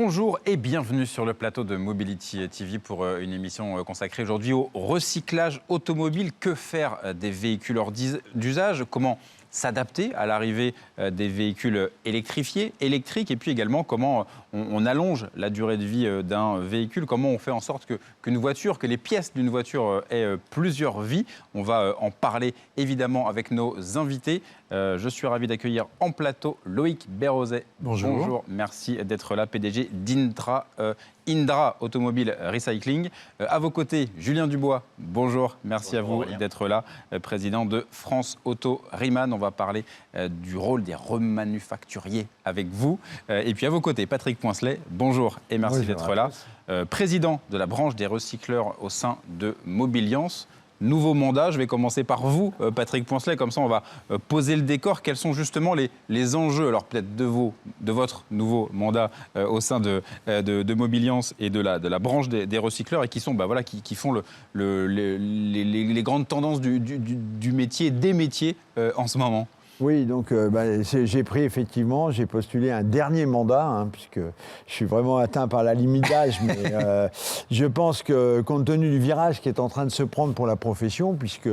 Bonjour et bienvenue sur le plateau de Mobility TV pour une émission consacrée aujourd'hui au recyclage automobile. Que faire des véhicules hors d'usage? Comment s'adapter à l'arrivée des véhicules électrifiés, électriques, et puis également comment on allonge la durée de vie d'un véhicule, comment on fait en sorte qu'une voiture, que les pièces d'une voiture aient plusieurs vies. On va en parler évidemment avec nos invités. Je suis ravi d'accueillir en plateau Loïc Berrozet. Bonjour. Bonjour, merci d'être là, PDG d'Indra Automobile Recycling. À vos côtés, Julien Dubois. Bonjour, merci à vous d'être là, président de France Auto Riman. On va parler du rôle des remanufacturiers avec vous. Et puis à vos côtés, Patrick Poincelet. Bonjour et merci d'être là, président de la branche des recycleurs au sein de Mobiliance. Nouveau mandat, je vais commencer par vous, Patrick Poincelet, comme ça on va poser le décor. Quels sont justement les enjeux, alors peut-être de votre nouveau mandat au sein de Mobiliance et de la branche des recycleurs, et qui sont, qui font les grandes tendances du métier, des métiers en ce moment? Oui, donc j'ai postulé un dernier mandat, puisque je suis vraiment atteint par la limite d'âge, mais je pense que compte tenu du virage qui est en train de se prendre pour la profession, puisque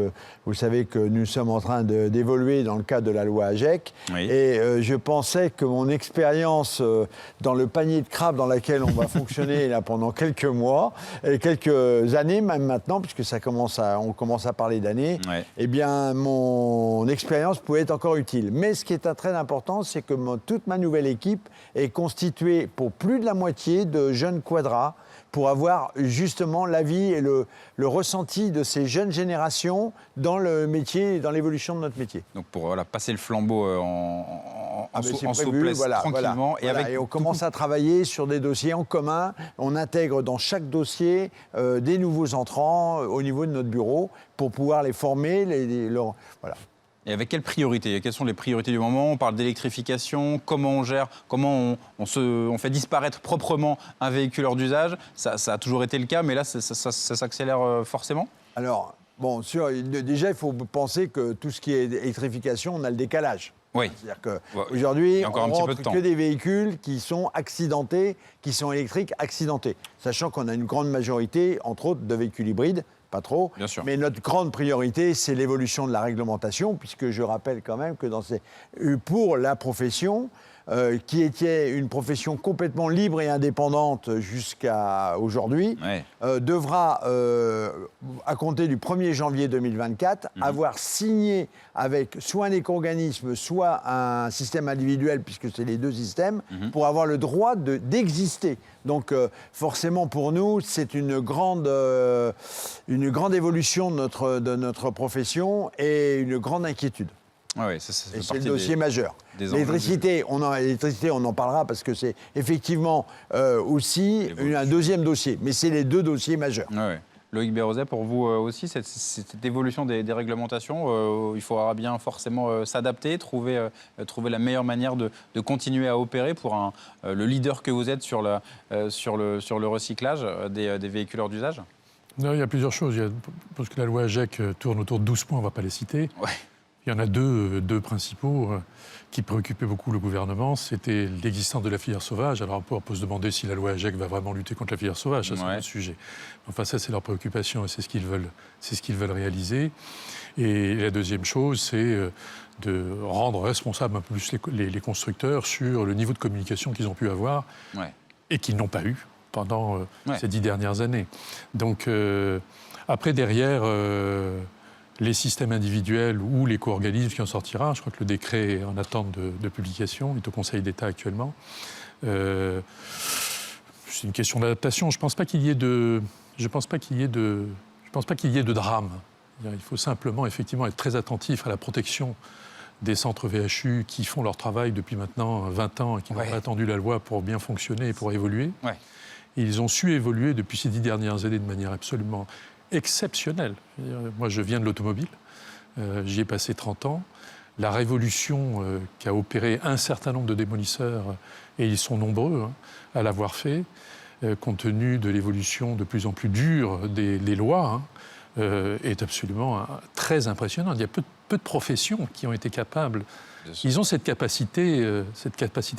vous savez que nous sommes en train d'évoluer dans le cadre de la loi AGEC, oui. Et je pensais que mon expérience dans le panier de crabes dans laquelle on va fonctionner là, pendant quelques mois, et quelques années même maintenant, puisque on commence à parler d'années, ouais. Eh bien mon expérience pouvait être encore utile. Mais ce qui est très important, c'est que toute ma nouvelle équipe est constituée pour plus de la moitié de jeunes quadras, pour avoir justement l'avis et le ressenti de ces jeunes générations dans le métier et dans l'évolution de notre métier. Donc pour passer le flambeau en souplesse, tranquillement. Et on commence à travailler sur des dossiers en commun. On intègre dans chaque dossier des nouveaux entrants au niveau de notre bureau pour pouvoir les former, voilà. Et avec quelles priorités? Quelles sont les priorités du moment? On parle d'électrification, comment on gère, comment on fait disparaître proprement un véhicule hors d'usage. Ça a toujours été le cas, mais là, ça s'accélère forcément? Alors, déjà, il faut penser que tout ce qui est électrification, on a le décalage. Oui. C'est-à-dire qu'aujourd'hui, on rentre que des véhicules qui sont accidentés, qui sont électriques accidentés. Sachant qu'on a une grande majorité, entre autres, de véhicules hybrides. Pas trop, mais notre grande priorité, c'est l'évolution de la réglementation, puisque je rappelle quand même que pour la profession, qui était une profession complètement libre et indépendante jusqu'à aujourd'hui, ouais. Devra, à compter du 1er janvier 2024, avoir signé avec soit un éco-organisme, soit un système individuel, puisque c'est les deux systèmes, pour avoir le droit d'exister. Donc forcément pour nous, c'est une grande évolution de notre profession et une grande inquiétude. Ah oui, c'est le dossier majeur. L'électricité, on en parlera parce que c'est effectivement aussi un deuxième dossier, mais c'est les deux dossiers majeurs. Ah oui. Loïc Berrozet, pour vous aussi, cette évolution des réglementations, il faudra bien forcément s'adapter, trouver la meilleure manière de continuer à opérer pour le leader que vous êtes sur le recyclage des véhicules hors d'usage? Non, il y a plusieurs choses. Parce que la loi AGEC tourne autour de 12 points, on ne va pas les citer. Ouais. Il y en a deux principaux qui préoccupaient beaucoup le gouvernement. C'était l'existence de la filière sauvage. Alors on peut se demander si la loi AGEC va vraiment lutter contre la filière sauvage, ça c'est un autre sujet. Enfin ça c'est leur préoccupation et c'est ce qu'ils veulent réaliser. Et la deuxième chose, c'est de rendre responsables un peu plus les constructeurs sur le niveau de communication qu'ils ont pu avoir et qu'ils n'ont pas eu pendant ces 10 dernières années. Donc après derrière... les systèmes individuels ou l'éco-organisme qui en sortira, je crois que le décret est en attente de publication, est au Conseil d'État actuellement. C'est une question d'adaptation. Je ne pense pas qu'il y ait de drame. Il faut simplement effectivement être très attentif à la protection des centres VHU qui font leur travail depuis maintenant 20 ans et qui n'ont pas attendu la loi pour bien fonctionner et pour évoluer. Ouais. Et ils ont su évoluer depuis ces 10 dernières années de manière absolument exceptionnel. Moi, je viens de l'automobile, j'y ai passé 30 ans. La révolution qu'a opéré un certain nombre de démolisseurs, et ils sont nombreux à l'avoir fait, compte tenu de l'évolution de plus en plus dure des lois, est absolument très impressionnante. Il y a peu peu de professions qui ont été capables. Ils ont cette capacité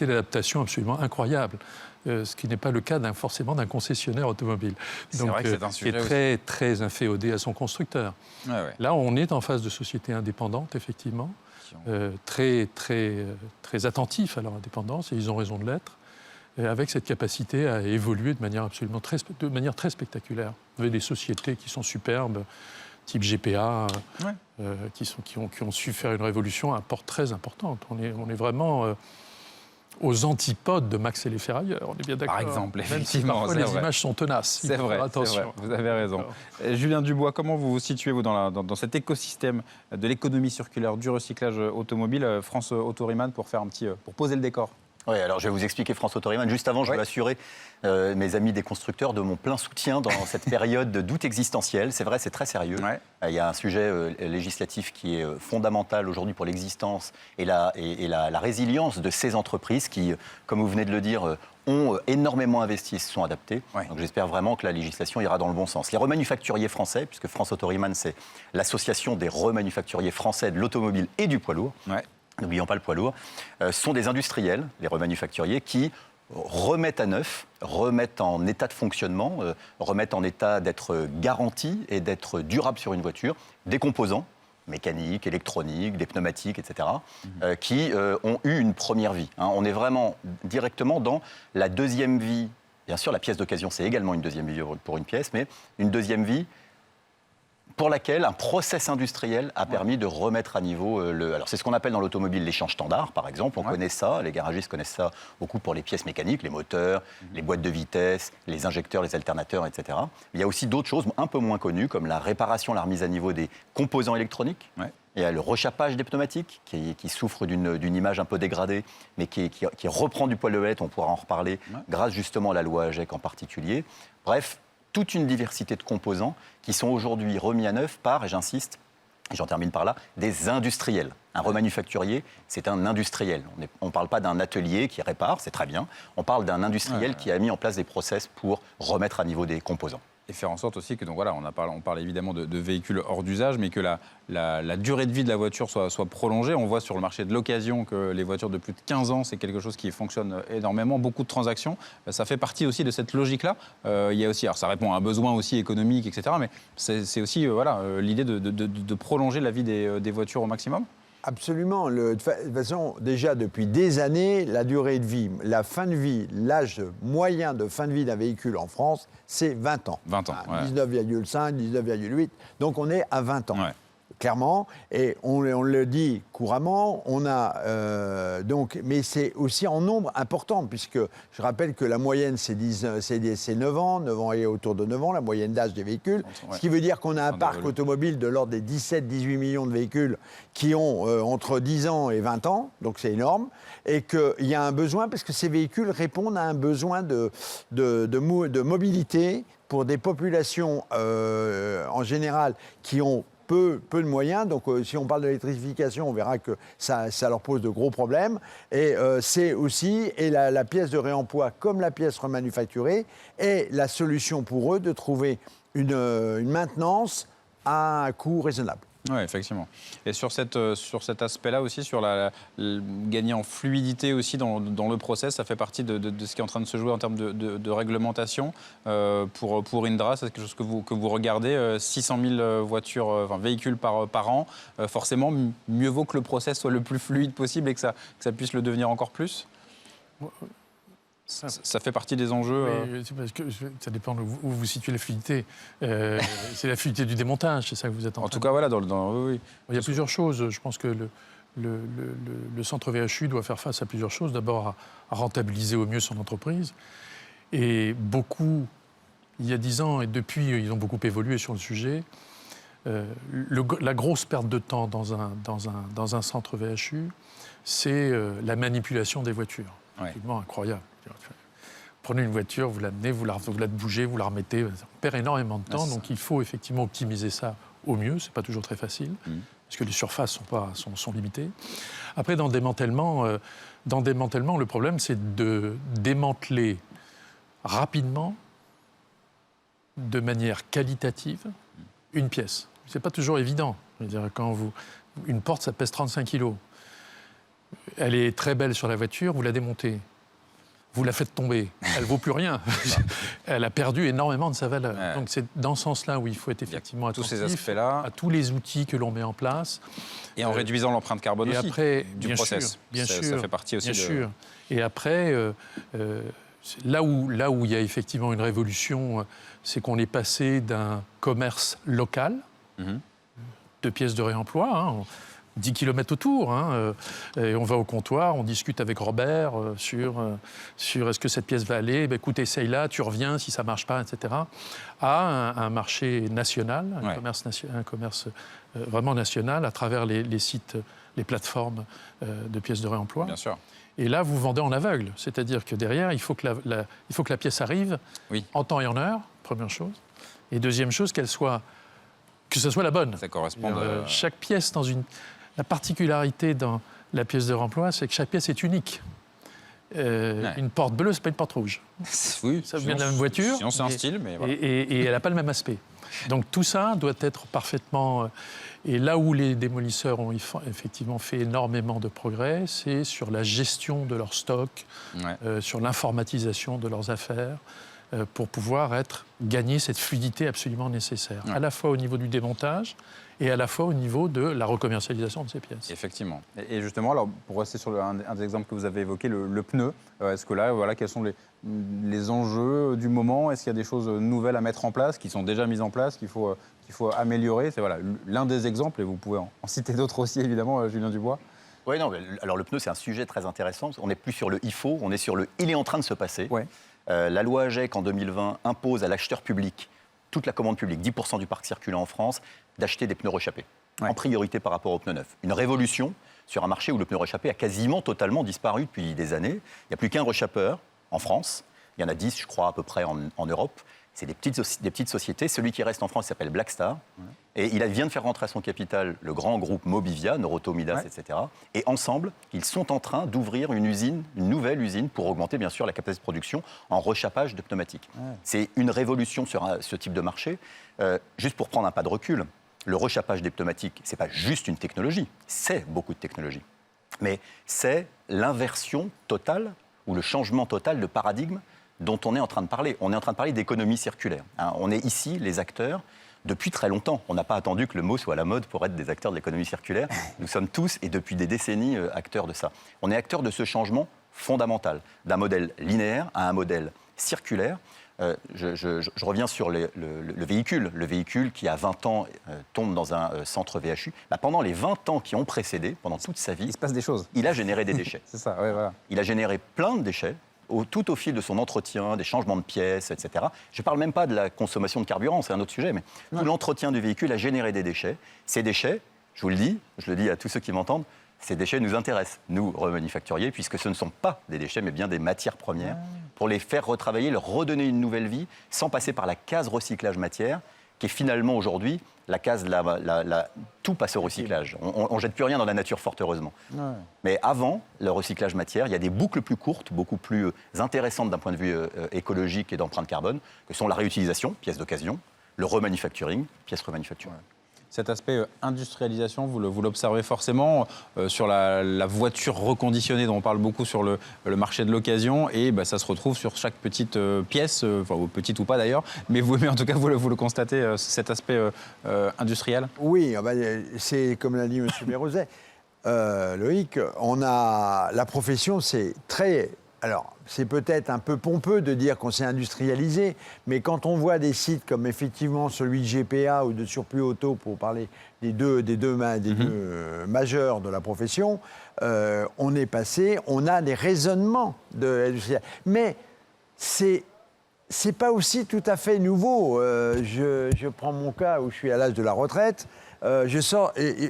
d'adaptation absolument incroyable, ce qui n'est pas le cas forcément d'un concessionnaire automobile. C'est vrai que c'est un sujet qui est très inféodé à son constructeur. Ouais, ouais. Là, on est en face de sociétés indépendantes, effectivement, très attentifs à leur indépendance, et ils ont raison de l'être, avec cette capacité à évoluer de manière très spectaculaire. Vous avez des sociétés qui sont superbes, type GPA, qui ont su faire une révolution à port très importante. On est vraiment aux antipodes de Max et les ferrailleurs, on est bien d'accord. Par exemple, Même si effectivement. parfois les images sont tenaces. C'est vrai, vous avez raison. Julien Dubois, comment vous vous situez, vous, dans cet écosystème de l'économie circulaire, du recyclage automobile, France Autorieman, pour poser le décor? Oui, alors je vais vous expliquer France Autorieman. Juste avant, je veux assurer mes amis des constructeurs de mon plein soutien dans cette période de doute existentiel. C'est vrai, c'est très sérieux. Ouais. Il y a un sujet législatif qui est fondamental aujourd'hui pour l'existence et la résilience de ces entreprises qui, comme vous venez de le dire, ont énormément investi et se sont adaptés. Ouais. Donc j'espère vraiment que la législation ira dans le bon sens. Les remanufacturiers français, puisque France Autorieman, c'est l'association des remanufacturiers français de l'automobile et du poids lourd. Ouais. N'oublions pas le poids lourd, sont des industriels, les remanufacturiers, qui remettent à neuf, remettent en état de fonctionnement, remettent en état d'être garantis et d'être durables sur une voiture, des composants mécaniques, électroniques, des pneumatiques, etc., qui ont eu une première vie. Hein. On est vraiment directement dans la deuxième vie. Bien sûr, la pièce d'occasion, c'est également une deuxième vie pour une pièce, mais une deuxième vie pour laquelle un process industriel a permis de remettre à niveau Alors, c'est ce qu'on appelle dans l'automobile l'échange standard, par exemple. On connaît ça, les garagistes connaissent ça beaucoup pour les pièces mécaniques, les moteurs, les boîtes de vitesse, les injecteurs, les alternateurs, etc. Il y a aussi d'autres choses un peu moins connues, comme la réparation, la remise à niveau des composants électroniques. Il y a le rechappage des pneumatiques, qui souffre d'une image un peu dégradée, mais qui reprend du poil de bête, on pourra en reparler, grâce justement à la loi AGEC en particulier. Bref, toute une diversité de composants qui sont aujourd'hui remis à neuf par, et j'insiste, et j'en termine par là, des industriels. Un remanufacturier, c'est un industriel. On ne parle pas d'un atelier qui répare, c'est très bien. On parle d'un industriel qui a mis en place des process pour remettre à niveau des composants. Et faire en sorte aussi que, donc voilà, on parle évidemment de véhicules hors d'usage, mais que la durée de vie de la voiture soit prolongée. On voit sur le marché de l'occasion que les voitures de plus de 15 ans, c'est quelque chose qui fonctionne énormément, beaucoup de transactions. Ça fait partie aussi de cette logique-là. Il y a aussi, alors ça répond à un besoin aussi économique, etc., mais c'est aussi l'idée de prolonger la vie des voitures au maximum. Absolument. De toute façon, déjà depuis des années, la durée de vie, la fin de vie, l'âge moyen de fin de vie d'un véhicule en France, c'est 20 ans. 20 ans, 19,5, 19,8. Donc on est à 20 ans. Ouais. Clairement, et on le dit couramment, on a mais c'est aussi en nombre important, puisque je rappelle que la moyenne c'est 9 ans et autour de 9 ans, la moyenne d'âge des véhicules, ce qui veut dire qu'on a un parc automobile de l'ordre des 17-18 millions de véhicules qui ont entre 10 ans et 20 ans, donc c'est énorme, et qu'il y a un besoin, parce que ces véhicules répondent à un besoin de mobilité pour des populations en général qui ont peu de moyens, donc si on parle d'électrification, on verra que ça leur pose de gros problèmes. Et c'est aussi, et la pièce de réemploi, comme la pièce remanufacturée, est la solution pour eux de trouver une maintenance à un coût raisonnable. Oui, effectivement. Et sur cet aspect-là aussi, sur gagner en fluidité aussi dans le process, ça fait partie de ce qui est en train de se jouer en termes de réglementation. Pour Indra, c'est quelque chose que vous regardez, 600 000 véhicules par an. Forcément, mieux vaut que le process soit le plus fluide possible et que ça puisse le devenir encore plus. Ça fait partie des enjeux. Oui, parce que ça dépend où vous situez la fluidité. C'est la fluidité du démontage, c'est ça que vous êtes en train de... En tout cas, voilà. Oui. Il y a plusieurs choses. Je pense que le centre VHU doit faire face à plusieurs choses. D'abord, à rentabiliser au mieux son entreprise. Et beaucoup, il y a 10 ans, et depuis, ils ont beaucoup évolué sur le sujet. La grosse perte de temps dans un centre VHU, c'est la manipulation des voitures. Ouais. Absolument incroyable. Vous prenez une voiture, vous l'amenez, vous la bougez, vous la remettez. On perd énormément de temps, donc il faut effectivement optimiser ça au mieux. C'est pas toujours très facile, parce que les surfaces sont limitées. Après, dans le démantèlement, le problème, c'est de démanteler rapidement, de manière qualitative, une pièce. C'est pas toujours évident. Je veux dire, quand Une porte, ça pèse 35 kilos. Elle est très belle sur la voiture, vous la démontez. Vous la faites tomber, elle ne vaut plus rien. Elle a perdu énormément de sa valeur. Ouais. Donc c'est dans ce sens-là où il faut être effectivement attentif tous ces aspects-là, à tous les outils que l'on met en place. Et en réduisant l'empreinte carbone et aussi après, du process. Bien sûr, ça fait partie aussi bien sûr. Et après, là où il y a effectivement une révolution, c'est qu'on est passé d'un commerce local, de pièces de réemploi, hein, 10 km autour, hein, et on va au comptoir, on discute avec Robert sur est-ce que cette pièce va aller, ben, écoute, essaye-la, tu reviens si ça ne marche pas, etc., à un marché national, un commerce vraiment national, à travers les sites, les plateformes de pièces de réemploi. Bien sûr. Et là, vous vendez en aveugle, c'est-à-dire que derrière, il faut que la pièce arrive en temps et en heure, première chose, et deuxième chose, que ce soit la bonne. Ça correspond chaque pièce La particularité dans la pièce de réemploi, c'est que chaque pièce est unique. Une porte bleue, ce n'est pas une porte rouge. Oui, ça vient de la même voiture. C'est un style, mais voilà. Et elle n'a pas le même aspect. Donc tout ça doit être parfaitement... Et là où les démolisseurs ont effectivement fait énormément de progrès, c'est sur la gestion de leur stock, sur l'informatisation de leurs affaires, pour pouvoir gagner cette fluidité absolument nécessaire, à la fois au niveau du démontage et à la fois au niveau de la recommercialisation de ces pièces. Effectivement. Et justement, alors, pour rester sur un des exemples que vous avez évoqué, le pneu, est-ce que là, quels sont les enjeux du moment? Est-ce qu'il y a des choses nouvelles à mettre en place, qui sont déjà mises en place, qu'il faut améliorer? C'est l'un des exemples, et vous pouvez en citer d'autres aussi, évidemment, Julien Dubois. Oui, non, alors le pneu, c'est un sujet très intéressant. On n'est plus sur le « il faut », on est sur le « il est en train de se passer ». La loi AGEC, en 2020, impose à l'acheteur public, toute la commande publique, 10% du parc circulant en France, d'acheter des pneus rechappés, en priorité par rapport aux pneus neufs. Une révolution sur un marché où le pneu rechappé a quasiment totalement disparu depuis des années. Il n'y a plus qu'un rechappeur en France. Il y en a 10, je crois, à peu près en Europe. C'est des petites sociétés. Celui qui reste en France s'appelle Blackstar. Et il vient de faire rentrer à son capital le grand groupe Mobivia, Noroto, Midas, etc. Et ensemble, ils sont en train d'ouvrir une nouvelle usine pour augmenter, bien sûr, la capacité de production en rechappage de pneumatiques. C'est une révolution sur ce type de marché. Juste pour prendre un pas de recul, le rechappage des pneumatiques, ce n'est pas juste une technologie, c'est beaucoup de technologie. Mais c'est l'inversion totale ou le changement total de paradigme dont on est en train de parler. On est en train de parler d'économie circulaire. On est ici les acteurs depuis très longtemps. On n'a pas attendu que le mot soit à la mode pour être des acteurs de l'économie circulaire. Nous sommes tous, et depuis des décennies, acteurs de ça. On est acteurs de ce changement fondamental, d'un modèle linéaire à un modèle circulaire. Je reviens sur le véhicule. Le véhicule qui, à 20 ans, tombe dans un centre VHU. Pendant les 20 ans qui ont précédé, pendant toute sa vie, il se passe des choses. Il a généré des déchets. C'est ça, voilà. Il a généré plein de déchets. Tout au fil de son entretien, des changements de pièces, etc. Je ne parle même pas de la consommation de carburant, c'est un autre sujet, mais tout l'entretien du véhicule a généré des déchets. Ces déchets, je vous le dis, je le dis à tous ceux qui m'entendent, ces déchets nous intéressent, nous, remanufacturiers, puisque ce ne sont pas des déchets, mais bien des matières premières, pour les faire retravailler, leur redonner une nouvelle vie, sans passer par la case recyclage matière, qui est finalement aujourd'hui la case, tout passe au recyclage. On ne jette plus rien dans la nature, fort heureusement. Mais avant le recyclage matière, il y a des boucles plus courtes, beaucoup plus intéressantes d'un point de vue écologique et d'empreinte carbone, que sont la réutilisation, pièces d'occasion, le remanufacturing, pièces remanufacturées. Cet aspect industrialisation, vous l'observez forcément sur la voiture reconditionnée dont on parle beaucoup sur le marché de l'occasion, et ça se retrouve sur chaque petite pièce, petite ou pas d'ailleurs, mais en tout cas vous le constatez, cet aspect industriel. Oui, c'est comme l'a dit M. Bérozet, Loïc, la profession, c'est très... Alors, c'est peut-être un peu pompeux de dire qu'on s'est industrialisé, mais quand on voit des sites comme effectivement celui de GPA ou de Surplus Auto, pour parler des deux majeurs de la profession, on a des raisonnements de l'industrialisation. Mais c'est pas aussi tout à fait nouveau. Je prends mon cas où je suis à l'âge de la retraite.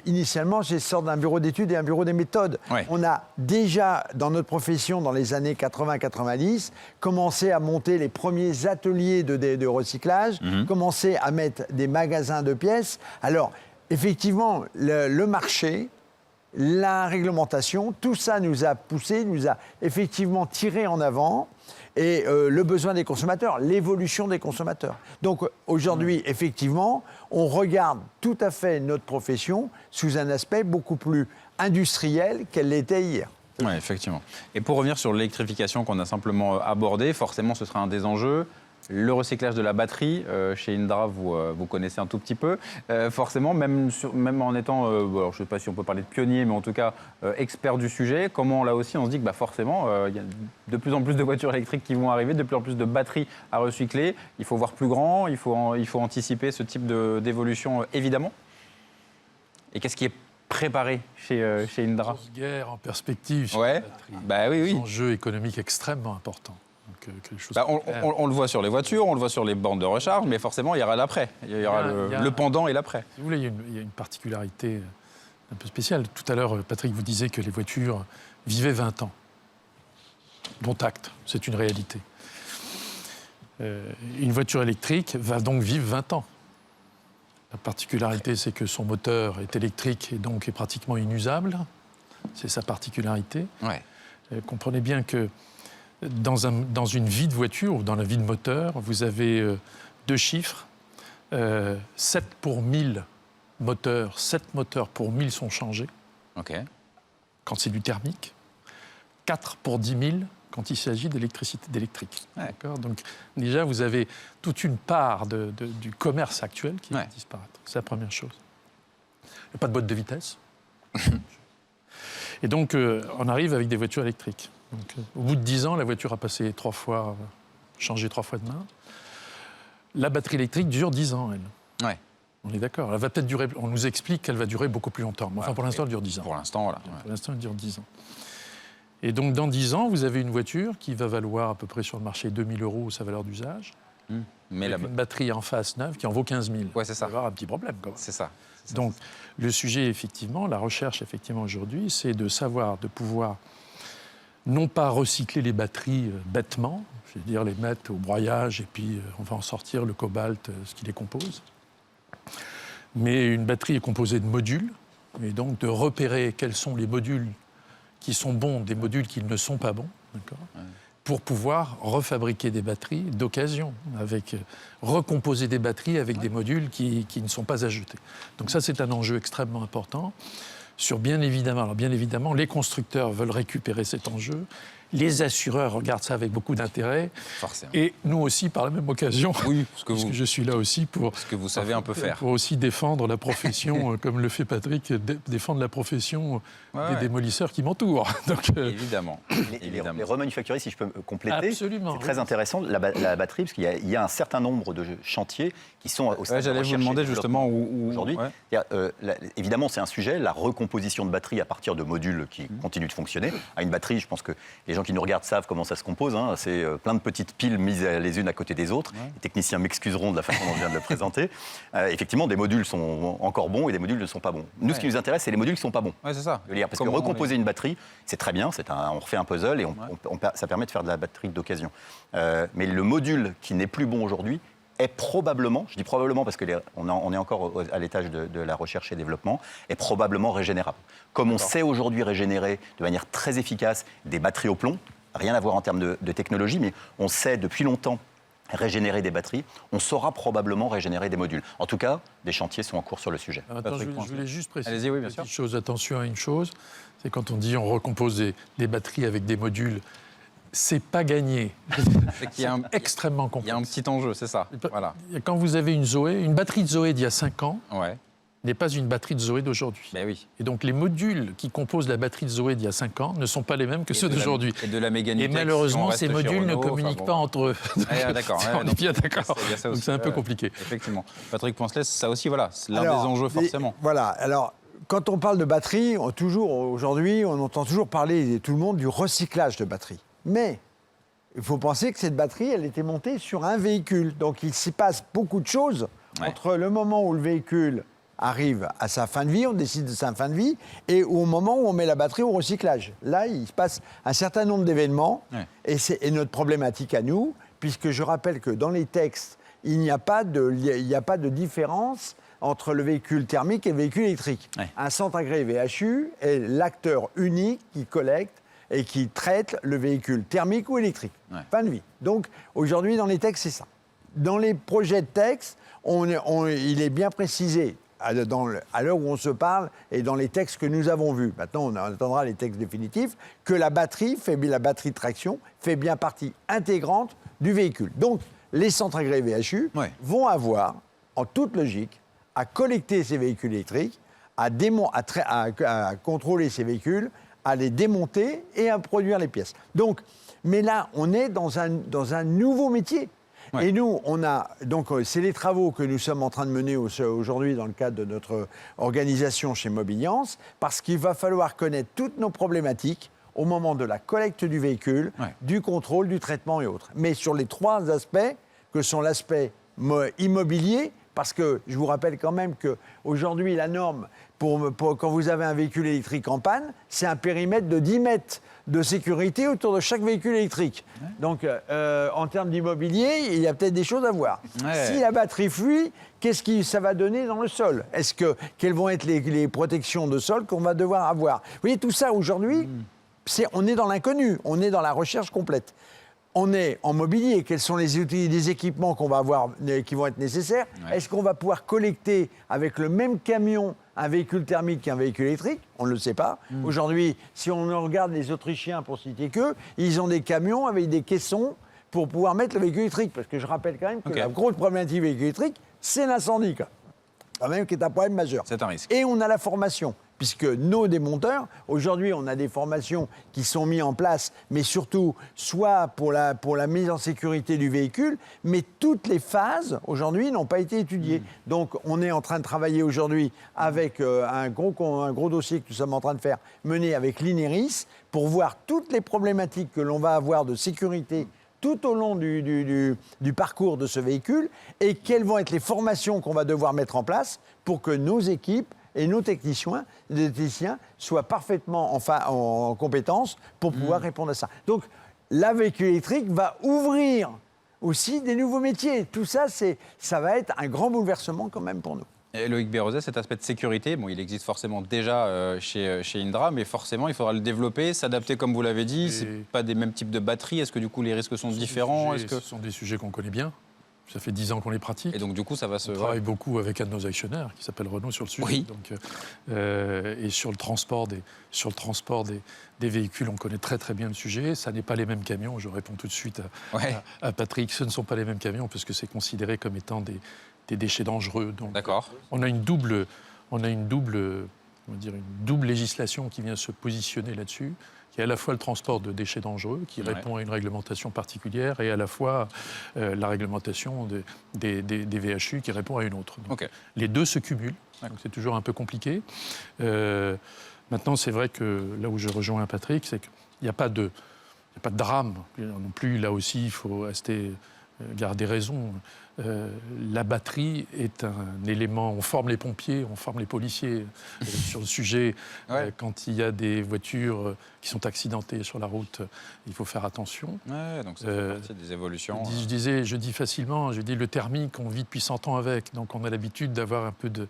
Initialement, je sors d'un bureau d'études et un bureau des méthodes. On a déjà, dans notre profession, dans les années 80-90, commencé à monter les premiers ateliers de recyclage, commencé à mettre des magasins de pièces. Alors, effectivement, le marché la réglementation, tout ça nous a poussé, nous a effectivement tiré en avant. Et le besoin des consommateurs, l'évolution des consommateurs. Donc aujourd'hui, effectivement, on regarde tout à fait notre profession sous un aspect beaucoup plus industriel qu'elle l'était hier. Oui, effectivement. Et pour revenir sur l'électrification qu'on a simplement abordée, forcément, ce sera un des enjeux. Le recyclage de la batterie, chez Indra, vous connaissez un tout petit peu. Forcément, même en étant, alors je ne sais pas si on peut parler de pionnier, mais en tout cas expert du sujet, comment là aussi on se dit que forcément, il y a de plus en plus de voitures électriques qui vont arriver, de plus en plus de batteries à recycler. Il faut voir plus grand, il faut anticiper ce type d'évolution, évidemment. Et qu'est-ce qui est préparé chez Indra? Grosse guerre en perspective sur ouais. la batterie. Oui. Un enjeu économique extrêmement important. Quelque chose on le voit sur les voitures, on le voit sur les bornes de recharge, mais forcément, il y aura l'après. Il y aura le pendant et l'après. Si vous voulez, il y a une particularité un peu spéciale. Tout à l'heure, Patrick vous disait que les voitures vivaient 20 ans. Dont acte, c'est une réalité. Une voiture électrique va donc vivre 20 ans. La particularité, c'est que son moteur est électrique et donc est pratiquement inusable. C'est sa particularité. Ouais. Comprenez bien que dans une vie de voiture ou dans la vie de moteur, vous avez 2 chiffres. 7 pour 1000 moteurs, 7 moteurs pour 1000 sont changés. Okay. Quand c'est du thermique. 4 pour 10 000 quand il s'agit d'électrique. Ouais. D'accord ? Donc déjà, vous avez toute une part du commerce actuel qui va disparaître. C'est la première chose. Il n'y a pas de boîte de vitesse. Et donc, on arrive avec des voitures électriques. Donc, au bout de 10 ans, la voiture a passé 3 fois, changé 3 fois de main. La batterie électrique dure 10 ans, elle. Ouais. On est d'accord. Elle va peut-être durer. On nous explique qu'elle va durer beaucoup plus longtemps. Mais enfin, pour l'instant, elle dure 10 ans. Pour l'instant, voilà. Pour l'instant, elle dure 10 ans. Et donc, dans 10 ans, vous avez une voiture qui va valoir à peu près sur le marché 2 000 € sa valeur d'usage. Mais avec une batterie en face neuve qui en vaut 15 000. Ouais, c'est ça. Il va y avoir un petit problème, quand même. C'est ça. Donc, le sujet, effectivement, la recherche, effectivement, aujourd'hui, c'est de savoir, de pouvoir non pas recycler les batteries bêtement, c'est-à-dire les mettre au broyage et puis on va en sortir le cobalt, ce qui les compose. Mais une batterie est composée de modules, et donc de repérer quels sont les modules qui sont bons, des modules qui ne sont pas bons, d'accord, pour pouvoir refabriquer des batteries d'occasion, recomposer des batteries avec des modules qui ne sont pas ajoutés. Donc ça, c'est un enjeu extrêmement important. Bien évidemment, les constructeurs veulent récupérer cet enjeu. Les assureurs regardent ça avec beaucoup d'intérêt. Forcément. Et nous aussi, par la même occasion, oui, parce que je suis là aussi pour... Ce que vous savez un peu faire. Pour aussi défendre la profession, comme le fait Patrick, défendre la profession des démolisseurs qui m'entourent. Donc, évidemment. Les remanufacturiers, si je peux me compléter, absolument, c'est très intéressant, la batterie, parce qu'il y a un certain nombre de chantiers qui sont au stade de j'allais vous demander justement où aujourd'hui. Évidemment, c'est un sujet, la recomposition de batterie à partir de modules qui continuent de fonctionner. Une batterie, je pense que les gens qui nous regardent savent comment ça se compose. C'est plein de petites piles mises les unes à côté des autres. Les techniciens m'excuseront de la façon dont je viens de le présenter. Effectivement, des modules sont encore bons et des modules ne sont pas bons. Nous, ce qui nous intéresse, c'est les modules qui ne sont pas bons. Ouais, c'est ça. Parce que recomposer une batterie, c'est très bien. On refait un puzzle et ça permet de faire de la batterie d'occasion. Mais le module qui n'est plus bon aujourd'hui est probablement, je dis probablement parce qu'on est encore à l'étage de la recherche et développement, est probablement régénérable. Comme on sait aujourd'hui régénérer de manière très efficace des batteries au plomb, rien à voir en termes de technologie, mais on sait depuis longtemps régénérer des batteries, on saura probablement régénérer des modules. En tout cas, des chantiers sont en cours sur le sujet. Attends, je voulais juste préciser une petite chose. Attention à une chose, c'est quand on dit on recompose des batteries avec des modules, c'est pas gagné. C'est extrêmement complexe. Il y a un petit enjeu, c'est ça. Voilà. Quand vous avez une batterie de Zoé d'il y a 5 ans, ouais, n'est pas une batterie de Zoé d'aujourd'hui. Ben oui. Et donc les modules qui composent la batterie de Zoé d'il y a 5 ans ne sont pas les mêmes que ceux d'aujourd'hui. Et de la mécanique. Et malheureusement, ces modules ne communiquent pas entre eux. D'accord. On est bien d'accord. Donc c'est un peu compliqué. Effectivement. Patrick Poncelet, ça aussi, voilà, c'est l'un des enjeux forcément. Voilà. Alors, quand on parle de batterie, aujourd'hui, on entend toujours parler, tout le monde, du recyclage de batterie. Mais il faut penser que cette batterie, elle était montée sur un véhicule. Donc il s'y passe beaucoup de choses entre le moment où le véhicule arrive à sa fin de vie, on décide de sa fin de vie, et au moment où on met la batterie au recyclage. Là, il se passe un certain nombre d'événements, et notre problématique à nous, puisque je rappelle que dans les textes, il n'y a pas de différence entre le véhicule thermique et le véhicule électrique. Ouais. Un centre agréé VHU est l'acteur unique qui collecte et qui traite le véhicule thermique ou électrique. Ouais. Fin de vie. Donc, aujourd'hui, dans les textes, c'est ça. Dans les projets de texte, il est bien précisé, à l'heure où on se parle, et dans les textes que nous avons vus, maintenant on attendra les textes définitifs, que la batterie de traction fait bien partie intégrante du véhicule. Donc, les centres agréés VHU vont avoir, en toute logique, à collecter ces véhicules électriques, à contrôler ces véhicules, à les démonter et à produire les pièces. Donc, mais là, on est dans un nouveau métier. Ouais. Et nous, c'est les travaux que nous sommes en train de mener aujourd'hui dans le cadre de notre organisation chez Mobiliance, parce qu'il va falloir connaître toutes nos problématiques au moment de la collecte du véhicule, du contrôle, du traitement et autres. Mais sur les 3 aspects, que sont l'aspect immobilier, parce que je vous rappelle quand même qu'aujourd'hui, la norme, quand vous avez un véhicule électrique en panne, c'est un périmètre de 10 mètres de sécurité autour de chaque véhicule électrique. Ouais. Donc, en termes d'immobilier, il y a peut-être des choses à voir. Ouais. Si la batterie fuit, qu'est-ce que ça va donner dans le sol ? Quelles vont être les protections de sol qu'on va devoir avoir ? Vous voyez, tout ça, aujourd'hui, on est dans l'inconnu, on est dans la recherche complète. On est en mobilier, quels sont les outils, les équipements qu'on va avoir, qui vont être nécessaires ? Ouais. Est-ce qu'on va pouvoir collecter avec le même camion un véhicule thermique qu'un véhicule électrique ? On ne le sait pas. Aujourd'hui, si on regarde les Autrichiens, pour citer qu'eux, ils ont des camions avec des caissons pour pouvoir mettre le véhicule électrique. Parce que je rappelle quand même que la grosse problématique du véhicule électrique, c'est l'incendie, quand même, qui est un problème majeur. C'est un risque. Et on a la formation. Puisque nos démonteurs, aujourd'hui, on a des formations qui sont mises en place, mais surtout, soit pour la mise en sécurité du véhicule, mais toutes les phases, aujourd'hui, n'ont pas été étudiées. Donc, on est en train de travailler aujourd'hui avec un gros dossier que nous sommes en train de faire, mené avec l'INERIS, pour voir toutes les problématiques que l'on va avoir de sécurité tout au long du parcours de ce véhicule, et quelles vont être les formations qu'on va devoir mettre en place pour que nos équipes et nos techniciens soient parfaitement en compétence pour pouvoir répondre à ça. Donc, la véhicule électrique va ouvrir aussi des nouveaux métiers. Tout ça, ça va être un grand bouleversement quand même pour nous. Et Loïc Bérozet, cet aspect de sécurité, il existe forcément déjà chez Indra, mais forcément, il faudra le développer, s'adapter comme vous l'avez dit. Ce n'est pas des mêmes types de batteries. Est-ce que du coup, les risques sont différents ? Ce sont des sujets qu'on connaît bien. Ça fait 10 ans qu'on les pratique. Et donc, du coup, ça va On travaille beaucoup avec un de nos actionnaires, qui s'appelle Renault, sur le sujet. Oui. Donc, et sur le transport des véhicules, on connaît très très bien le sujet. Ça n'est pas les mêmes camions. Je réponds tout de suite à Patrick. Ce ne sont pas les mêmes camions, parce que c'est considéré comme étant des déchets dangereux. Donc, d'accord. On a une double législation qui vient se positionner là-dessus, qui est à la fois le transport de déchets dangereux, qui répond à une réglementation particulière, et à la fois la réglementation des VHU qui répond à une autre. Donc, les deux se cumulent, donc c'est toujours un peu compliqué. Maintenant, c'est vrai que là où je rejoins Patrick, c'est qu'il n'y a pas de drame non plus. Là aussi, il faut garder raison. La batterie est un élément. On forme les pompiers, on forme les policiers sur le sujet. Quand il y a des voitures qui sont accidentées sur la route, il faut faire attention. Donc ça fait partie des évolutions. Je dis facilement, le thermique, on vit depuis 100 ans avec, donc on a l'habitude d'avoir un peu de.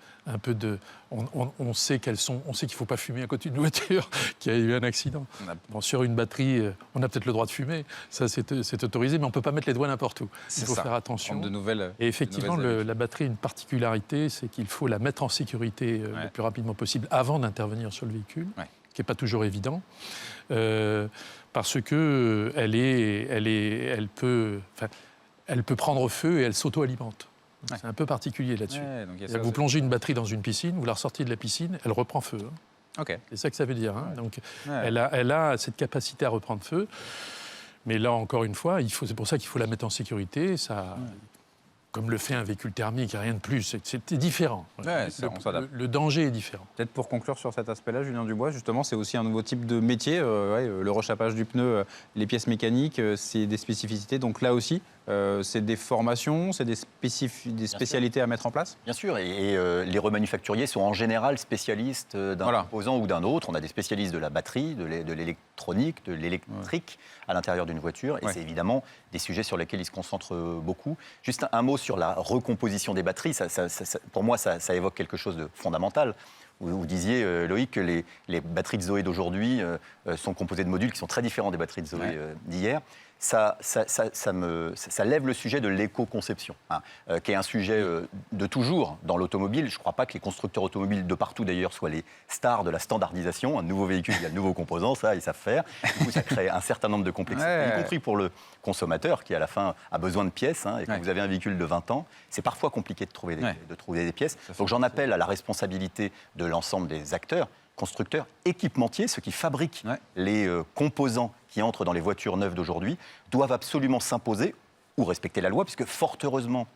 On sait qu'il ne faut pas fumer à côté d'une voiture qui a eu un accident. Bon, sur une batterie, on a peut-être le droit de fumer, ça c'est autorisé, mais on ne peut pas mettre les doigts n'importe où. Il faut faire attention. Et effectivement, la batterie a une particularité, c'est qu'il faut la mettre en sécurité le plus rapidement possible avant d'intervenir sur le véhicule, qui n'est pas toujours évident, parce que elle peut prendre feu et elle s'auto-alimente. C'est un peu particulier là-dessus. Vous plongez une batterie dans une piscine, vous la ressortez de la piscine, elle reprend feu. C'est ça que ça veut dire. Donc, elle a cette capacité à reprendre feu. Mais là, encore une fois, c'est pour ça qu'il faut la mettre en sécurité. Comme le fait un véhicule thermique, il n'y a rien de plus. C'est différent. Le danger est différent. Peut-être pour conclure sur cet aspect-là, Julien Dubois, justement, c'est aussi un nouveau type de métier. Le rechappage du pneu, les pièces mécaniques, c'est des spécificités. Donc là aussi, c'est des formations, c'est des spécialités à mettre en place? Bien sûr, et les remanufacturiers sont en général spécialistes d'un composant ou d'un autre. On a des spécialistes de la batterie, de l'électronique, de l'électrique à l'intérieur d'une voiture, et c'est évidemment des sujets sur lesquels ils se concentrent beaucoup. Juste un mot sur la recomposition des batteries, pour moi ça évoque quelque chose de fondamental. Vous disiez, Loïc, que les batteries de Zoé d'aujourd'hui sont composées de modules qui sont très différents des batteries de Zoé d'hier. Ça lève le sujet de l'éco-conception, qui est un sujet de toujours dans l'automobile. Je ne crois pas que les constructeurs automobiles de partout d'ailleurs soient les stars de la standardisation. Un nouveau véhicule, il y a de nouveaux composants, ça, ils savent faire. Du coup, ça crée un certain nombre de complexités, y compris pour le consommateur qui, à la fin, a besoin de pièces. Et quand vous avez un véhicule de 20 ans, c'est parfois compliqué de trouver des pièces. Donc j'en appelle à la responsabilité de l'ensemble des acteurs, constructeurs, équipementiers, ceux qui fabriquent les composants qui entrent dans les voitures neuves d'aujourd'hui, doivent absolument s'imposer ou respecter la loi, puisque fort heureusement,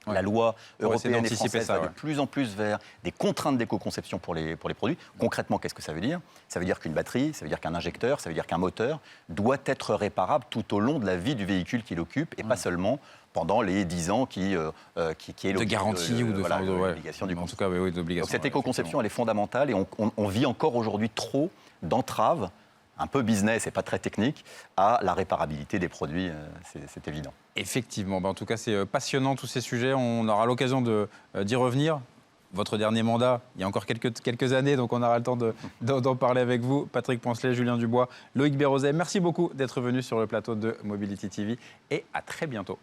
la loi européenne et française va de plus en plus vers des contraintes d'éco-conception pour les produits. Concrètement, qu'est-ce que ça veut dire? Ça veut dire qu'une batterie, ça veut dire qu'un injecteur, ça veut dire qu'un moteur doit être réparable tout au long de la vie du véhicule qu'il occupe, et pas seulement pendant les 10 ans qui est de garantie ou de l'obligation du constructeur. En tout cas, oui, d'obligation. Donc cette éco-conception, elle est fondamentale, et on vit encore aujourd'hui trop d'entraves, un peu business et pas très technique, à la réparabilité des produits, c'est évident. Effectivement, en tout cas c'est passionnant tous ces sujets, on aura l'occasion d'y revenir. Votre dernier mandat, il y a encore quelques années, donc on aura le temps d'en parler avec vous. Patrick Poncelet, Julien Dubois, Loïc Bérozet, merci beaucoup d'être venus sur le plateau de Mobility TV et à très bientôt.